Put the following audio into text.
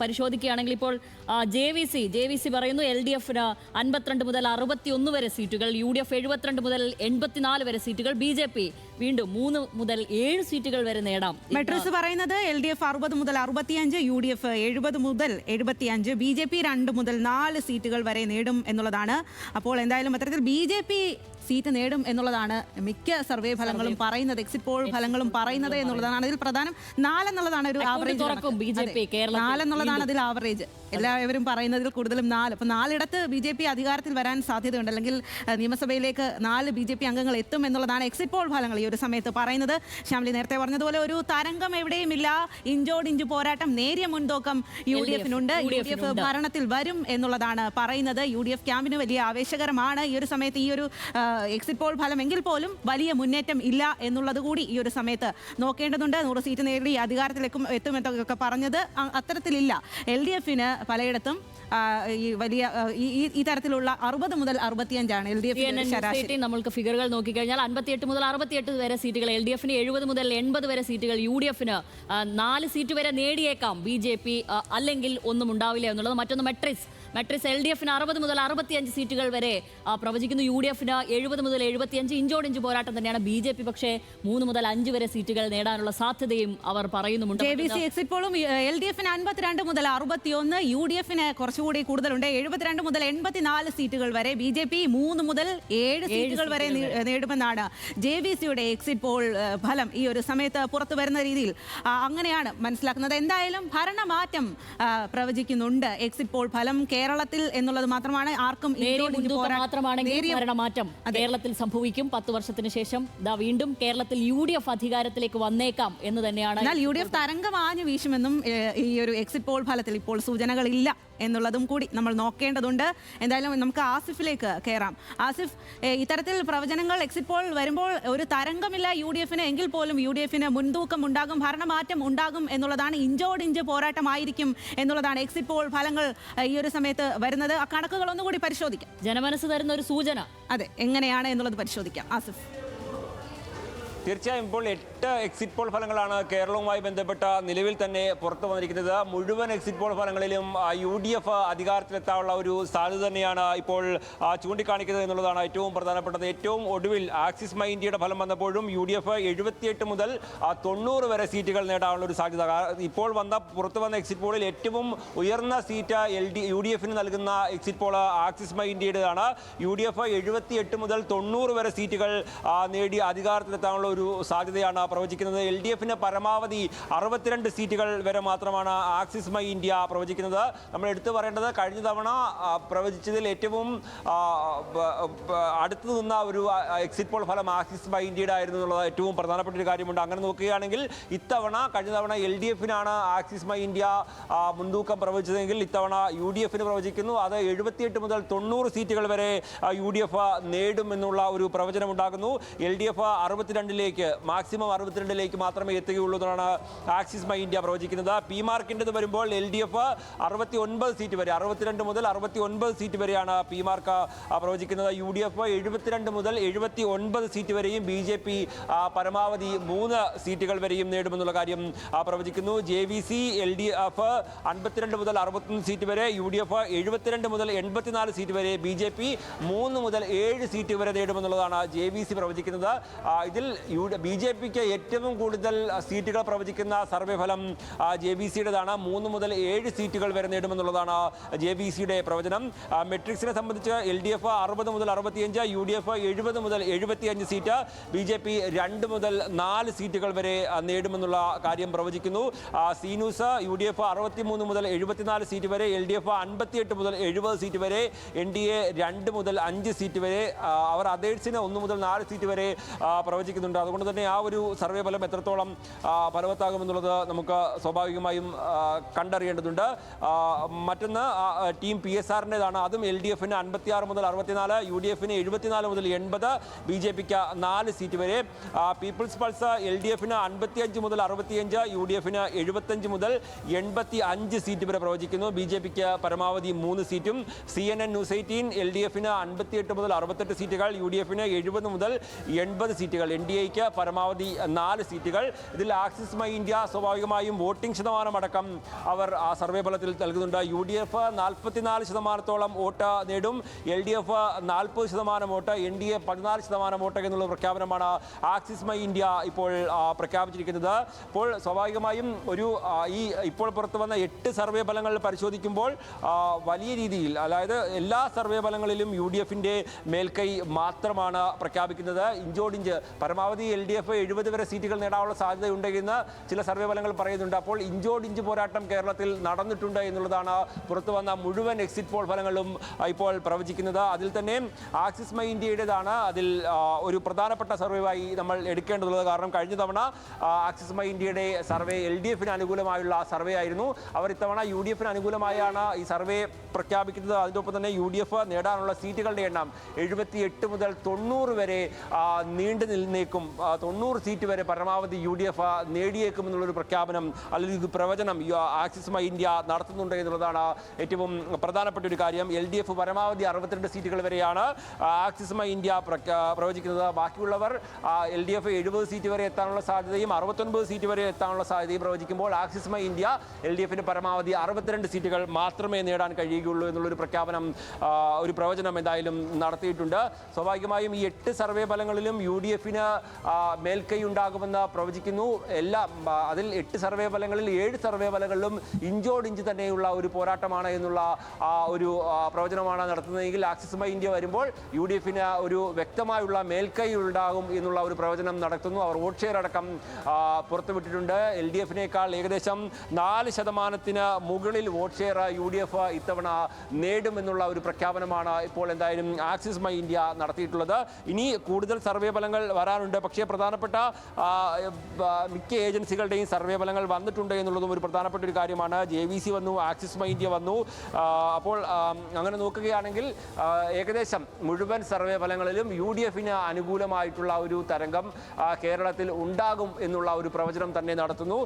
പരിശോധിക്കുകയാണെങ്കിൽ ഇപ്പോൾ J V C പറയുന്നു LDF 52 മുതൽ 61 വരെ സീറ്റുകൾ, UDF 72 മുതൽ 84 വരെ സീറ്റുകൾ, BJP വീണ്ടും 3 മുതൽ 7 സീറ്റുകൾ വരെ നേടാം. മെട്രിക്സ് പറയുന്നത് LDF 60 മുതൽ 65, UDF 70 മുതൽ 75, BJP 2 മുതൽ 4 സീറ്റുകൾ വരെ നേടും എന്നുള്ളതാണ്. അപ്പോൾ എന്തായാലും അത്തരത്തിൽ BJP സീറ്റ് നേടും എന്നുള്ളതാണ് മിക്ക സർവേ ഫലങ്ങളും പറയുന്നത്, എക്സിറ്റ് പോൾ ഫലങ്ങളും പറയുന്നത് എന്നുള്ളതാണ്. അതിൽ പ്രധാനം 4 എന്നുള്ളതാണ് ഒരു ആവറേജ്. 4 എന്നുള്ളതാണ് അതിൽ ആവറേജ്. എല്ലാവരും പറയുന്നതിൽ കൂടുതലും 4. അപ്പോൾ 4 BJP അധികാരത്തിൽ വരാൻ സാധ്യതയുണ്ട്, അല്ലെങ്കിൽ നിയമസഭയിലേക്ക് 4 BJP അംഗങ്ങൾ എത്തും എന്നുള്ളതാണ് എക്സിറ്റ് പോൾ ഫലങ്ങൾ ഈ ഒരു സമയത്ത് പറയുന്നത്. ശ്യാമിലി നേരത്തെ പറഞ്ഞതുപോലെ ഒരു തരംഗം എവിടെയുമില്ല, ഇഞ്ചോടിഞ്ച് പോരാട്ടം, നേരിയ മുൻതൂക്കം UDFനുണ്ട്. UDF ഭരണത്തിൽ വരും എന്നുള്ളതാണ് പറയുന്നത്. UDF ക്യാമ്പിന് വലിയ ആവേശകരമാണ് ഈ ഒരു സമയത്ത് ഈ ഒരു എക്സിറ്റ് പോൾ ഫലം. എങ്കിൽ പോലും വലിയ മുന്നേറ്റം ഇല്ല എന്നുള്ളത് കൂടി ഈ ഒരു സമയത്ത് നോക്കേണ്ടതുണ്ട്. 100 സീറ്റ് നേടി അധികാരത്തിലേക്കും എത്തുമെന്നൊക്കെ പറഞ്ഞത് അത്തരത്തിലില്ല. LDFന് പലയിടത്തും ഈ വലിയ ഈ തരത്തിലുള്ള 60 മുതൽ 65 LDF ശരാശരി. നമ്മൾക്ക് ഫിഗറുകൾ നോക്കിക്കഴിഞ്ഞാൽ 58 മുതൽ 68 വരെ സീറ്റുകൾ LDFന്, 70 മുതൽ 80 വരെ സീറ്റുകൾ UDFന്, 4 സീറ്റ് വരെ നേടിയേക്കാം BJP, അല്ലെങ്കിൽ ഒന്നും ഉണ്ടാവില്ല എന്നുള്ളത്. മറ്റൊന്ന് മെട്രിക്സ് LDFന് 60 മുതൽ 65 സീറ്റുകൾ വരെ പ്രവചിക്കുന്നു, UDFന് 70 മുതൽ 75. ഇഞ്ചോടിഞ്ച് പോരാട്ടം തന്നെയാണ്. BJP പക്ഷേ 3 മുതൽ 5 വരെ സീറ്റുകൾ നേടാനുള്ള സാധ്യതയും അവർ പറയുന്നുമുണ്ട്. JVC എക്സിറ്റ് പോളും LDFന് 52 മുതൽ 61, UDFന് കുറച്ചുകൂടി കൂടുതലുണ്ട്, 72 മുതൽ 84 സീറ്റുകൾ വരെ. BJP 3 മുതൽ 7 സീറ്റുകൾ വരെ നേടുമെന്നാണ് JVCയുടെ എക്സിറ്റ് പോൾ ഫലം ഈ ഒരു സമയത്ത് പുറത്തു വരുന്ന രീതിയിൽ അങ്ങനെയാണ് മനസ്സിലാക്കുന്നത്. എന്തായാലും ഭരണമാറ്റം പ്രവചിക്കുന്നുണ്ട് എക്സിറ്റ് പോൾ ഫലം കേരളത്തിൽ എന്നുള്ളത് മാത്രമാണ് ആർക്കും ഭരണമാറ്റം കേരളത്തിൽ സംഭവിക്കും. 10 വർഷത്തിന് ശേഷം വീണ്ടും കേരളത്തിൽ UDF അധികാരത്തിലേക്ക് വന്നേക്കാം എന്ന് തന്നെയാണ്. എന്നാൽ UDF തരംഗം ആഞ്ഞു വീശുമെന്നും ഈ ഒരു എക്സിറ്റ് പോൾ ഫലത്തിൽ ഇപ്പോൾ സൂചനകളില്ല എന്നുള്ളതും കൂടി നമ്മൾ നോക്കേണ്ടതുണ്ട്. എന്തായാലും നമുക്ക് ആസിഫിലേക്ക് കയറാം. ആസിഫ്, ഇത്തരത്തിൽ പ്രവചനങ്ങൾ എക്സിറ്റ് പോൾ വരുമ്പോൾ ഒരു തരംഗമില്ല UDFന്, എങ്കിൽ പോലും UDFന് മുൻതൂക്കം ഉണ്ടാകും, ഭരണമാറ്റം ഉണ്ടാകും എന്നുള്ളതാണ്. ഇഞ്ചോടിഞ്ച് പോരാട്ടമായിരിക്കും എന്നുള്ളതാണ് എക്സിറ്റ് പോൾ ഫലങ്ങൾ ഈ ഒരു സമയത്ത് വരുന്നത്. ആ കണക്കുകൾ ഒന്നുകൂടി പരിശോധിക്കാം. ജനമനസ് തരുന്ന ഒരു സൂചന അതെ എങ്ങനെയാണ് എന്നുള്ളത് പരിശോധിക്കാം. ആസിഫ്. തീർച്ചയായും ഇപ്പോൾ 8 എക്സിറ്റ് പോൾ ഫലങ്ങളാണ് കേരളവുമായി ബന്ധപ്പെട്ട നിലവിൽ തന്നെ പുറത്തു വന്നിരിക്കുന്നത്. മുഴുവൻ എക്സിറ്റ് പോൾ ഫലങ്ങളിലും UDF അധികാരത്തിലെത്താനുള്ള ഒരു സാധ്യത തന്നെയാണ് ഇപ്പോൾ ചൂണ്ടിക്കാണിക്കുന്നത് എന്നുള്ളതാണ് ഏറ്റവും പ്രധാനപ്പെട്ടത്. ഏറ്റവും ഒടുവിൽ ആക്സിസ് മൈ ഇന്ത്യയുടെ ഫലം വന്നപ്പോഴും UDF 78 മുതൽ 90 വരെ സീറ്റുകൾ നേടാനുള്ള ഒരു സാധ്യത. ഇപ്പോൾ പുറത്തു വന്ന എക്സിറ്റ് പോളിൽ ഏറ്റവും ഉയർന്ന സീറ്റ് UDFന് നൽകുന്ന എക്സിറ്റ് പോൾ ആക്സിസ് മൈ ഇന്ത്യയുടേതാണ്. UDF 78 മുതൽ 90 വരെ സീറ്റുകൾ നേടി അധികാരത്തിലെത്താനുള്ള ഒരു സാധ്യതയാണ് പ്രവചിക്കുന്നത്. LDFന് പരമാവധി 62 സീറ്റുകൾ വരെ മാത്രമാണ് ആക്സിസ് മൈ ഇന്ത്യ പ്രവചിക്കുന്നത്. നമ്മൾ എടുത്തു പറയേണ്ടത് കഴിഞ്ഞ തവണ പ്രവചിച്ചതിൽ ഏറ്റവും അടുത്തു നിന്ന ഒരു എക്സിറ്റ് പോൾ ഫലം ആക്സിസ് മൈ ഇന്ത്യയുടെ ആയിരുന്നു എന്നുള്ളത് ഏറ്റവും പ്രധാനപ്പെട്ട ഒരു കാര്യമുണ്ട്. അങ്ങനെ നോക്കുകയാണെങ്കിൽ കഴിഞ്ഞ തവണ LDFനാണ് ആക്സിസ് മൈ ഇന്ത്യ മുൻതൂക്കം പ്രവചിച്ചതെങ്കിൽ ഇത്തവണ UDFന് പ്രവചിക്കുന്നു. അത് 78 മുതൽ 90 സീറ്റുകൾ വരെ UDF നേടുമെന്നുള്ള ഒരു പ്രവചനമുണ്ടാകുന്നു. LDF 62 മാക്സിമം 62 മാത്രമേ എത്തുകയുള്ളൂ എന്നാണ് ആക്സിസ് മൈ ഇന്ത്യ പ്രവചിക്കുന്നത്. പി മാർക്കിൻ്റെത് വരുമ്പോൾ LDF 69 സീറ്റ് വരെ, 62 മുതൽ 69 സീറ്റ് വരെയാണ് പി മാർക്ക് പ്രവചിക്കുന്നത്. UDF 72 മുതൽ 79 സീറ്റ് വരെയും, BJP പരമാവധി 3 സീറ്റുകൾ വരെയും നേടുമെന്നുള്ള കാര്യം പ്രവചിക്കുന്നു. JVC LDF 52 മുതൽ 61 സീറ്റ് വരെ, UDF 72 മുതൽ 84 സീറ്റ് വരെ, BJP 3 മുതൽ 7 സീറ്റ് വരെ നേടുമെന്നുള്ളതാണ് JVC പ്രവചിക്കുന്നത്. ഇതിൽ BJPക്ക് ഏറ്റവും കൂടുതൽ സീറ്റുകൾ പ്രവചിക്കുന്ന സർവേ ഫലം JVCയുടേതാണ്. 3 മുതൽ 7 സീറ്റുകൾ വരെ നേടുമെന്നുള്ളതാണ് JVCയുടെ പ്രവചനം. മെട്രിക്സിനെ സംബന്ധിച്ച് LDF 60 മുതൽ 65, UDF 70 മുതൽ 75 സീറ്റ്, BJP 2 മുതൽ 4 സീറ്റുകൾ വരെ നേടുമെന്നുള്ള കാര്യം പ്രവചിക്കുന്നു. സീനൂസ് UDF 63 മുതൽ 74 സീറ്റ് വരെ, LDF 58 മുതൽ 70 സീറ്റ് വരെ, NDA 2 മുതൽ 5 സീറ്റ് വരെ, അവർ അതേഴ്സിന് 1 മുതൽ 4 സീറ്റ് വരെ പ്രവചിക്കുന്നുണ്ട്. അതുകൊണ്ട് തന്നെ ആ ഒരു സർവേ ഫലം എത്രത്തോളം ഫലവത്താകുമെന്നുള്ളത് നമുക്ക് സ്വാഭാവികമായും കണ്ടറിയേണ്ടതുണ്ട്. മറ്റൊന്ന് ടീം PSRൻ്റെതാണ്. അതും LDFന് 56 മുതൽ 64, UDFന് 74 മുതൽ 80, BJPക്ക് 4 സീറ്റ് വരെ. പീപ്പിൾസ് പൾസ് LDFന് 55 മുതൽ 65, UDFന് 75 മുതൽ 85 സീറ്റ് വരെ പ്രവചിക്കുന്നു. BJPക്ക് പരമാവധി 3 സീറ്റും. CNN News 18 LDFന് 58 മുതൽ 68 സീറ്റുകൾ, UDFന് 70 മുതൽ 80 സീറ്റുകൾ, NDA ക്ക് പരമാവധി 4 സീറ്റുകൾ. ഇതിൽ ആക്സിസ് മൈ ഇന്ത്യ സ്വാഭാവികമായും വോട്ടിംഗ് ശതമാനമടക്കം അവർ ആ സർവേ ഫലത്തിൽ നൽകുന്നുണ്ട്. UDF 44% വോട്ട് നേടും, LDF 40% വോട്ട്, NDA 14% വോട്ട് എന്നുള്ള പ്രഖ്യാപനമാണ് ആക്സിസ് മൈ ഇന്ത്യ ഇപ്പോൾ പ്രഖ്യാപിച്ചിരിക്കുന്നത്. അപ്പോൾ സ്വാഭാവികമായും ഈ ഇപ്പോൾ പുറത്തു വന്ന 8 സർവേ ഫലങ്ങൾ പരിശോധിക്കുമ്പോൾ വലിയ രീതിയിൽ, അതായത് എല്ലാ സർവേ ഫലങ്ങളിലും UDFന്റെ മേൽക്കൈ മാത്രമാണ് പ്രഖ്യാപിക്കുന്നത്. ഇഞ്ചോടിഞ്ച് പരമാവധി LDF 70 വരെ സീറ്റുകൾ നേടാനുള്ള സാധ്യതയുണ്ടെന്ന് ചില സർവേ ഫലങ്ങൾ പറയുന്നുണ്ട്. അപ്പോൾ ഇഞ്ചോടിഞ്ച് പോരാട്ടം കേരളത്തിൽ നടന്നിട്ടുണ്ട് എന്നുള്ളതാണ് പുറത്തു വന്ന മുഴുവൻ എക്സിറ്റ് പോൾ ഫലങ്ങളും ഇപ്പോൾ പ്രവചിക്കുന്നത്. അതിൽ തന്നെ ആക്സിസ് മൈ ഇന്ത്യയുടേതാണ് അതിൽ ഒരു പ്രധാനപ്പെട്ട സർവേയായി നമ്മൾ എടുക്കേണ്ടതുള്ളത്. കാരണം കഴിഞ്ഞ തവണ ആക്സിസ് മൈ ഇന്ത്യയുടെ സർവേ LDFന് അനുകൂലമായുള്ള സർവേ ആയിരുന്നു. അവർ ഇത്തവണ UDFന് അനുകൂലമായാണ് ഈ സർവേ പ്രഖ്യാപിക്കുന്നത്. അതിനൊപ്പം തന്നെ UDF നേടാനുള്ള സീറ്റുകളുടെ എണ്ണം 78 മുതൽ 90 വരെ നീണ്ടു നിന്നേക്കും. 90 സീറ്റ് വരെ പരമാവധി UDF നേടിയേക്കും എന്നുള്ളൊരു പ്രഖ്യാപനം അല്ലെങ്കിൽ പ്രവചനം ആക്സിസ് മൈ ഇന്ത്യ നടത്തുന്നുണ്ട് എന്നുള്ളതാണ് ഏറ്റവും പ്രധാനപ്പെട്ട ഒരു കാര്യം. LDF പരമാവധി 62 സീറ്റുകൾ വരെയാണ് ആക്സിസ് മൈ ഇന്ത്യ പ്രവചിക്കുന്നത്. ബാക്കിയുള്ളവർ LDF 70 സീറ്റ് വരെ എത്താനുള്ള സാധ്യതയും 69 സീറ്റ് വരെ എത്താനുള്ള സാധ്യതയും പ്രവചിക്കുമ്പോൾ ആക്സിസ് മൈ ഇന്ത്യ LDFന് പരമാവധി 62 സീറ്റുകൾ മാത്രമേ നേടാൻ കഴിയുകയുള്ളൂ എന്നുള്ളൊരു പ്രഖ്യാപനം, ഒരു പ്രവചനം എന്തായാലും നടത്തിയിട്ടുണ്ട്. സ്വാഭാവികമായും ഈ 8 സർവേ ഫലങ്ങളിലും UDFന് മേൽക്കൈ ഉണ്ടാകുമെന്ന് പ്രവചിക്കുന്നു. അതിൽ 8 സർവേ ഫലങ്ങളിൽ 7 സർവേ ഫലങ്ങളിലും ഇഞ്ചോടിഞ്ച് തന്നെയുള്ള ഒരു പോരാട്ടമാണ് എന്നുള്ള ഒരു പ്രവചനമാണ് നടത്തുന്നതെങ്കിൽ ആക്സിസ് മൈ ഇന്ത്യ വരുമ്പോൾ UDFന് ഒരു വ്യക്തമായുള്ള മേൽക്കൈ ഉണ്ടാകും എന്നുള്ള ഒരു പ്രവചനം നടത്തുന്നു. അവർ വോട്ട് ഷെയർ അടക്കം പുറത്തുവിട്ടിട്ടുണ്ട്. LDFനേക്കാൾ ഏകദേശം 4% മുകളിൽ വോട്ട് ഷെയർ UDF ഇത്തവണ നേടുമെന്നുള്ള ഒരു പ്രഖ്യാപനമാണ് ഇപ്പോൾ എന്തായാലും ആക്സിസ് മൈ ഇന്ത്യ നടത്തിയിട്ടുള്ളത്. ഇനി കൂടുതൽ സർവേ ഫലങ്ങൾ വരാനുണ്ട്. പക്ഷേ പ്രധാനപ്പെട്ട മിക്ക ഏജൻസികളുടെയും സർവേ ഫലങ്ങൾ വന്നിട്ടുണ്ട് എന്നുള്ളതും ഒരു പ്രധാനപ്പെട്ട ഒരു കാര്യമാണ്. JVC വന്നു, ആക്സിസ് മൈ ഇന്ത്യ വന്നു. അപ്പോൾ അങ്ങനെ നോക്കുകയാണെങ്കിൽ ഏകദേശം മുഴുവൻ സർവേ ഫലങ്ങളിലും UDFന് അനുകൂലമായിട്ടുള്ള ഒരു തരംഗം കേരളത്തിൽ ഉണ്ടാകും എന്നുള്ള ഒരു പ്രവചനം തന്നെ നടത്തുന്നു.